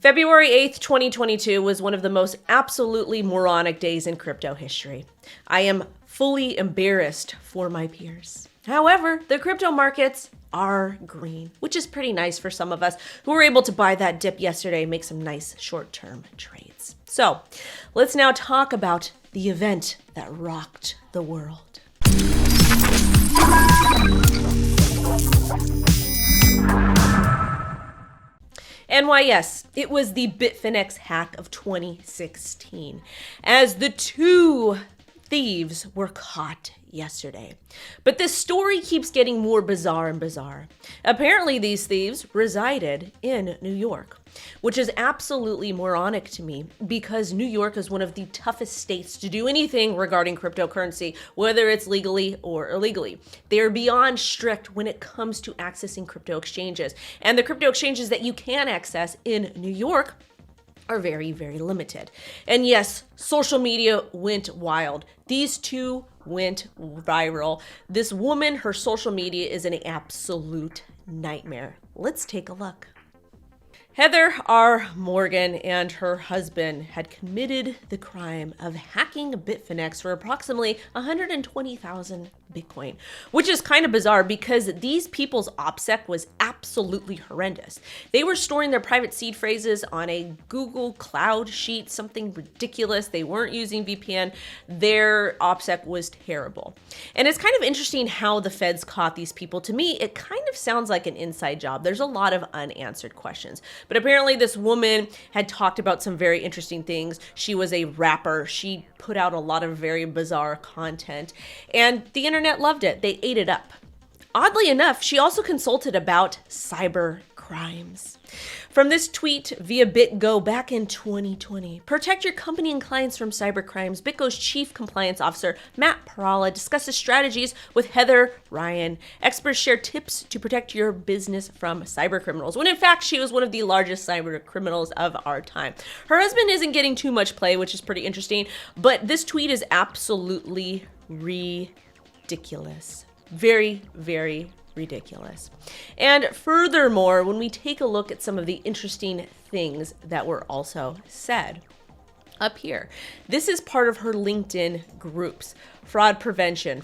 February 8th, 2022 was one of the most absolutely moronic days in crypto history. I am fully embarrassed for my peers. However, the crypto markets are green, which is pretty nice for some of us who were able to buy that dip yesterday, make some nice short-term trades. So let's now talk about the event that rocked the world. And why, yes, it was the Bitfinex hack of 2016, as the two thieves were caught yesterday. But this story keeps getting more bizarre and bizarre. Apparently, these thieves resided in New York, which is absolutely moronic to me because New York is one of the toughest states to do anything regarding cryptocurrency, whether it's legally or illegally. They are beyond strict when it comes to accessing crypto exchanges. And the crypto exchanges that you can access in New York are very, very limited. And yes, social media went wild. These two went viral. This woman, her social media is an absolute nightmare. Let's take a look. Heather R. Morgan and her husband had committed the crime of hacking Bitfinex for approximately 120,000 Bitcoin, which is kind of bizarre because these people's OPSEC was absolutely horrendous. They were storing their private seed phrases on a Google Cloud sheet, something ridiculous. They weren't using VPN. Their OPSEC was terrible. And it's kind of interesting how the feds caught these people. To me, it kind of sounds like an inside job. There's a lot of unanswered questions. But apparently this woman had talked about some very interesting things. She was a rapper. She put out a lot of very bizarre content, and the internet loved it. They ate it up. Oddly enough, she also consulted about cyber crimes. From this tweet via BitGo back in 2020, protect your company and clients from cyber crimes. BitGo's chief compliance officer, Matt Parala, discusses strategies with Heather Ryan. Experts share tips to protect your business from cyber criminals, when in fact, she was one of the largest cyber criminals of our time. Her husband isn't getting too much play, which is pretty interesting, but this tweet is absolutely ridiculous. Very, very ridiculous. And furthermore, when we take a look at some of the interesting things that were also said up here, this is part of her LinkedIn groups: fraud prevention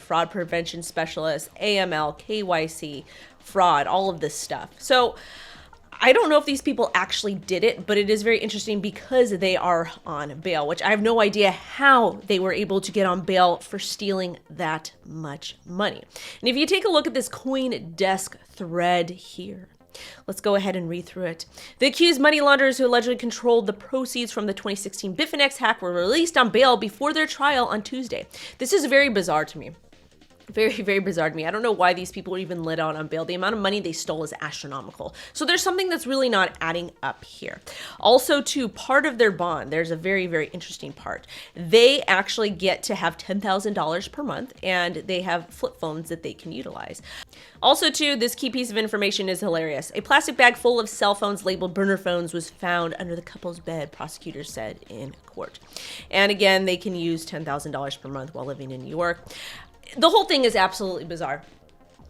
specialist, AML, KYC, fraud, all of this stuff. So I don't know if these people actually did it, but it is very interesting because they are on bail, which I have no idea how they were able to get on bail for stealing that much money. And if you take a look at this CoinDesk thread here, let's go ahead and read through it. The accused money launderers who allegedly controlled the proceeds from the 2016 Bitfinex hack were released on bail before their trial on Tuesday. This is very bizarre to me. Very, very bizarre to me. I don't know why these people were even let out on bail. The amount of money they stole is astronomical. So there's something that's really not adding up here. Also, too, part of their bond, there's a very, very interesting part. They actually get to have $10,000 per month, and they have flip phones that they can utilize. Also, too, this key piece of information is hilarious. A plastic bag full of cell phones labeled burner phones was found under the couple's bed, prosecutors said in court. And again, they can use $10,000 per month while living in New York. The whole thing is absolutely bizarre.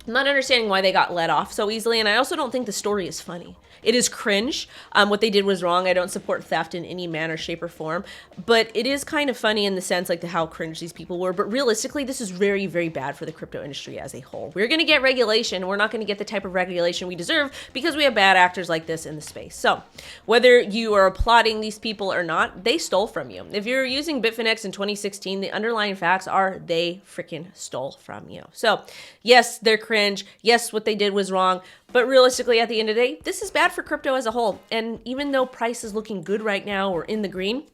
I'm not understanding why they got let off so easily, and I also don't think the story is funny. It is cringe. What they did was wrong. I don't support theft in any manner, shape, or form, but it is kind of funny in the sense like how cringe these people were. But realistically, this is very, very bad for the crypto industry as a whole. We're going to get regulation. We're not going to get the type of regulation we deserve because we have bad actors like this in the space. So whether you are applauding these people or not, they stole from you. If you're using Bitfinex in 2016, the underlying facts are they freaking stole from you. So yes, they're cringe. Yes, what they did was wrong. But realistically, at the end of the day, this is bad for crypto as a whole. And even though price is looking good right now or in the green,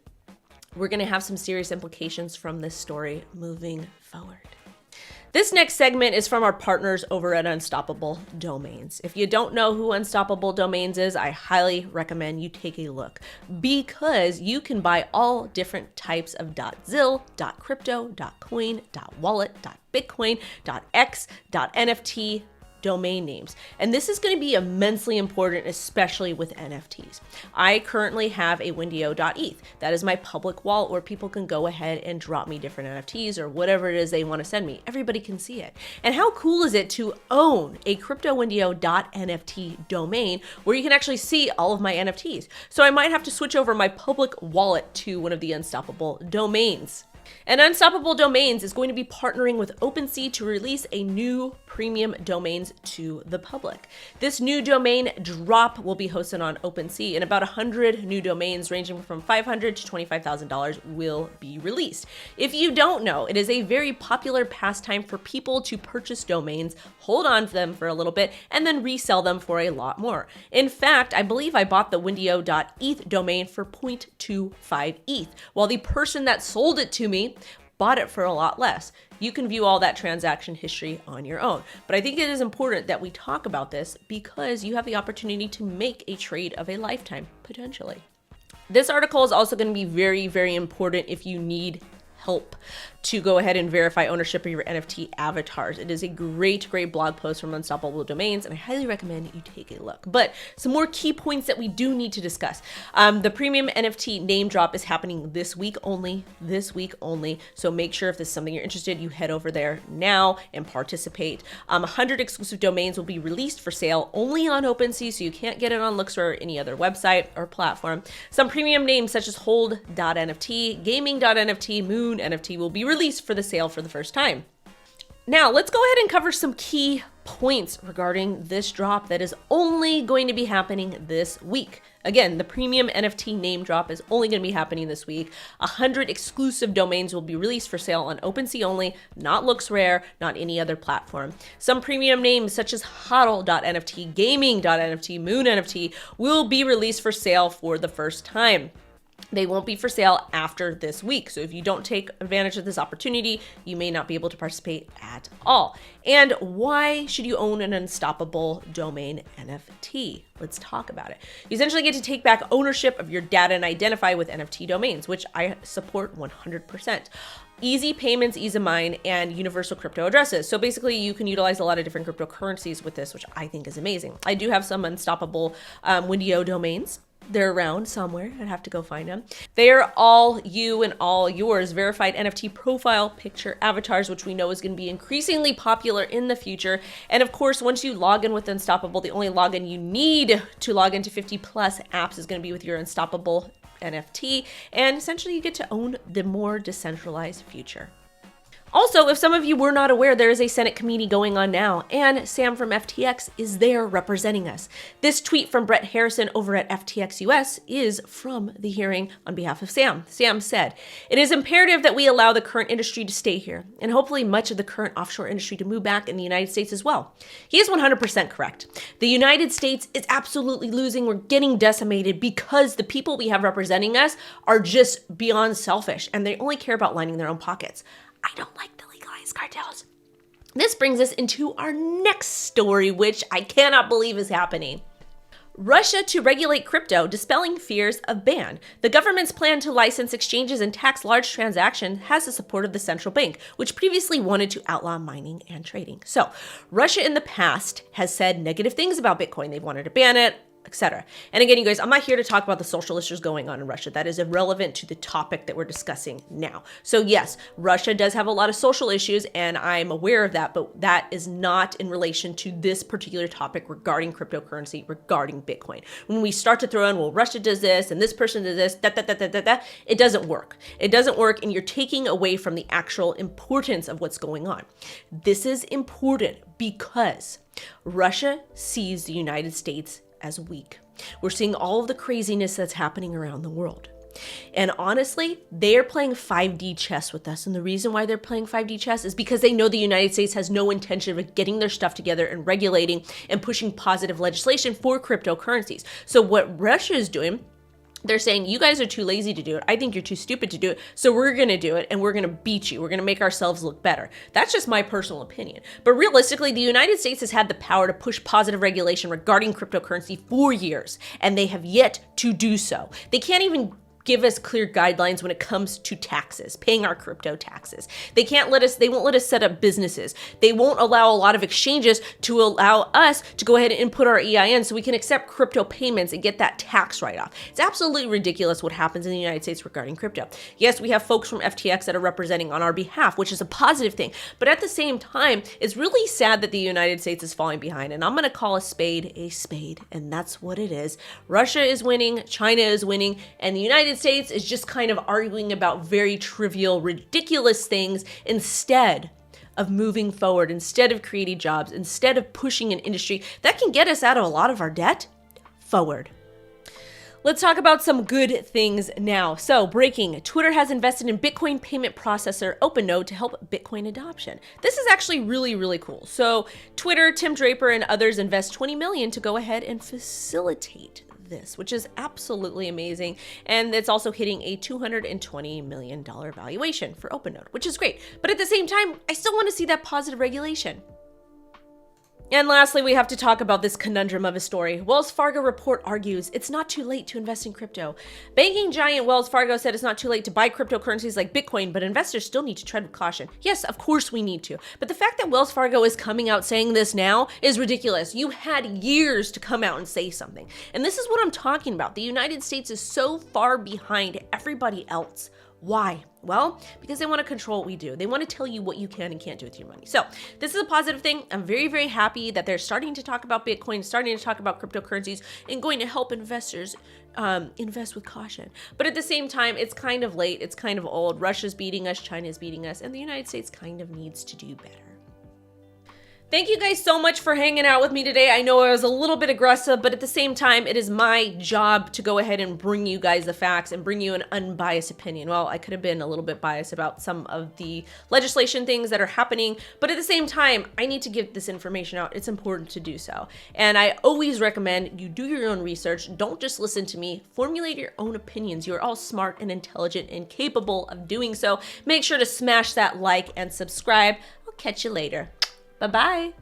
we're going to have some serious implications from this story moving forward. This next segment is from our partners over at Unstopabledomains. If you don't know who Unstopabledomains is, I highly recommend you take a look because you can buy all different types of .zil, .crypto, .coin, .wallet, .bitcoin, .x, .nft domain names. And this is going to be immensely important, especially with NFTs. I currently have a WendyO.eth. That is my public wallet where people can go ahead and drop me different NFTs or whatever it is they want to send me. Everybody can see it. And how cool is it to own a CryptoWendyO.nft domain where you can actually see all of my NFTs? So I might have to switch over my public wallet to one of the Unstoppable domains. And Unstoppable Domains is going to be partnering with OpenSea to release a new premium domains to the public. This new domain drop will be hosted on OpenSea, and about 100 new domains ranging from $500 to $25,000 will be released. If you don't know, it is a very popular pastime for people to purchase domains, hold on to them for a little bit, and then resell them for a lot more. In fact, I believe I bought the WendyO.eth domain for 0.25 ETH, while the person that sold it to me bought it for a lot less. You can view all that transaction history on your own. But I think it is important that we talk about this because you have the opportunity to make a trade of a lifetime, potentially. This article is also going to be very, very important if you need help to go ahead and verify ownership of your NFT avatars. It is a great blog post from Unstoppable Domains, and I highly recommend you take a look. But some more key points that we do need to discuss. The premium NFT name drop is happening this week only. So make sure if this is something you're interested, you head over there now and participate. 100 exclusive domains will be released for sale only on OpenSea, so you can't get it on Luxor or any other website or platform. Some premium names such as hold.nft, gaming.nft, moon NFT will be released for the sale for the first time. Now, let's go ahead and cover some key points regarding this drop that is only going to be happening this week. Again, the premium NFT name drop is only going to be happening this week. 100 exclusive domains will be released for sale on OpenSea only, not LooksRare, not any other platform. Some premium names such as hodl.nft, gaming.nft, moon NFT will be released for sale for the first time. They won't be for sale after this week. So if you don't take advantage of this opportunity, you may not be able to participate at all. And why should you own an unstoppable domain NFT? Let's talk about it. You essentially get to take back ownership of your data and identify with NFT domains, which I support 100%. Easy payments, ease of mind, and universal crypto addresses. So basically you can utilize a lot of different cryptocurrencies with this, which I think is amazing. I do have some Unstoppable WendyO domains. They're around somewhere. I'd have to go find them. They are all you and all yours. Verified NFT profile picture avatars, which we know is going to be increasingly popular in the future. And of course, once you log in with Unstoppable, the only login you need to log into 50 plus apps is going to be with your Unstoppable NFT. And essentially you get to own the more decentralized future. Also, if some of you were not aware, there is a Senate committee going on now, and Sam from FTX is there representing us. This tweet from Brett Harrison over at FTX US is from the hearing on behalf of Sam. Sam said, "It is imperative that we allow the current industry to stay here, and hopefully much of the current offshore industry to move back in the United States as well." He is 100% correct. The United States is absolutely losing. We're getting decimated because the people we have representing us are just beyond selfish, and they only care about lining their own pockets. I don't like the legalized cartels. This brings us into our next story, which I cannot believe is happening. Russia to regulate crypto, dispelling fears of ban. The government's plan to license exchanges and tax large transactions has the support of the central bank, which previously wanted to outlaw mining and trading. So, Russia in the past has said negative things about Bitcoin. They've wanted to ban it, etc. And again, you guys, I'm not here to talk about the social issues going on in Russia. That is irrelevant to the topic that we're discussing now. So yes, Russia does have a lot of social issues, and I'm aware of that, but that is not in relation to this particular topic regarding cryptocurrency, regarding Bitcoin. When we start to throw in, well, Russia does this, and this person does this, it doesn't work. It doesn't work, and you're taking away from the actual importance of what's going on. This is important because Russia sees the United States as weak. We're seeing all of the craziness that's happening around the world. And honestly, they're playing 5D chess with us. And the reason why they're playing 5D chess is because they know the United States has no intention of getting their stuff together and regulating and pushing positive legislation for cryptocurrencies. So what Russia is doing, they're saying, you guys are too lazy to do it. I think you're too stupid to do it. So we're going to do it, and we're going to beat you. We're going to make ourselves look better. That's just my personal opinion. But realistically, the United States has had the power to push positive regulation regarding cryptocurrency for years, and they have yet to do so. They can't even give us clear guidelines when it comes to taxes, paying our crypto taxes. They won't let us set up businesses. They won't allow a lot of exchanges to allow us to go ahead and input our EIN so we can accept crypto payments and get that tax write-off. It's absolutely ridiculous what happens in the United States regarding crypto. Yes, we have folks from FTX that are representing on our behalf, which is a positive thing. But at the same time, it's really sad that the United States is falling behind. And I'm going to call a spade, and that's what it is. Russia is winning, China is winning, and the United States is just kind of arguing about very trivial, ridiculous things instead of moving forward, instead of creating jobs, instead of pushing an industry that can get us out of a lot of our debt forward. Let's talk about some good things now. So, breaking, Twitter has invested in Bitcoin payment processor Opennode to help Bitcoin adoption. This is actually really, really cool. So, Twitter, Tim Draper, and others invest $20 million to go ahead and facilitate this, which is absolutely amazing. And it's also hitting a $220 million valuation for Opennode, which is great. But at the same time, I still want to see that positive regulation. And lastly, we have to talk about this conundrum of a story. Wells Fargo report argues it's not too late to invest in crypto. Banking giant Wells Fargo said it's not too late to buy cryptocurrencies like Bitcoin, but investors still need to tread with caution. Yes, of course we need to. But the fact that Wells Fargo is coming out saying this now is ridiculous. You had years to come out and say something. And this is what I'm talking about. The United States is so far behind everybody else. Why? Well, because they want to control what we do. They want to tell you what you can and can't do with your money. So this is a positive thing. I'm very, very happy that they're starting to talk about Bitcoin, starting to talk about cryptocurrencies, and going to help investors invest with caution. But at the same time, it's kind of late. It's kind of old. Russia's beating us. China's beating us. And the United States kind of needs to do better. Thank you guys so much for hanging out with me today. I know I was a little bit aggressive, but at the same time, it is my job to go ahead and bring you guys the facts and bring you an unbiased opinion. Well, I could have been a little bit biased about some of the legislation things that are happening, but at the same time, I need to give this information out. It's important to do so. And I always recommend you do your own research. Don't just listen to me. Formulate your own opinions. You're all smart and intelligent and capable of doing so. Make sure to smash that like and subscribe. I'll catch you later. Bye-bye.